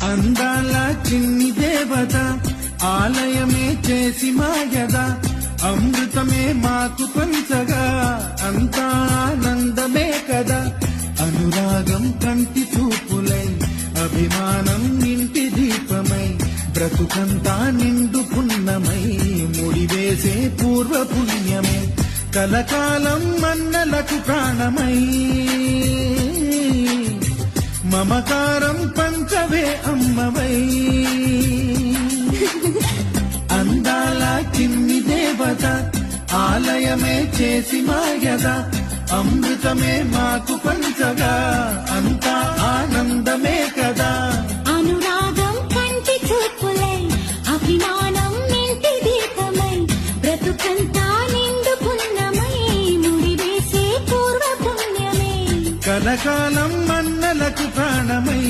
అందాల చిన్ని దేవత ఆలయమే చేసి మాయద అమృతమే మాకు పంచగా అంతా ఆనందమే కదా అనురాగం కంటి చూపులై అభిమానం ఇంటి దీపమై బ్రతుకంతా నిండు పున్నమై ముడివేసే పూర్వ పుణ్యమే కలకాలం మన్నలకు ప్రాణమై మమకారం పంచవే అమ్మవై అందాల చిన్ని దేవత ఆలయమే చేసి మాయద అమృతమే మాకు పంచగా అంతా ఆనందమే కదా అనురాగం కంటి చూపులై అభిమానం ఇంటి దీపమై బ్రతుకంతా నిండు పుణ్యమై ముడివేసే పూర్వ పుణ్యమే కలకాలం మన్నలకు ప్రాణమై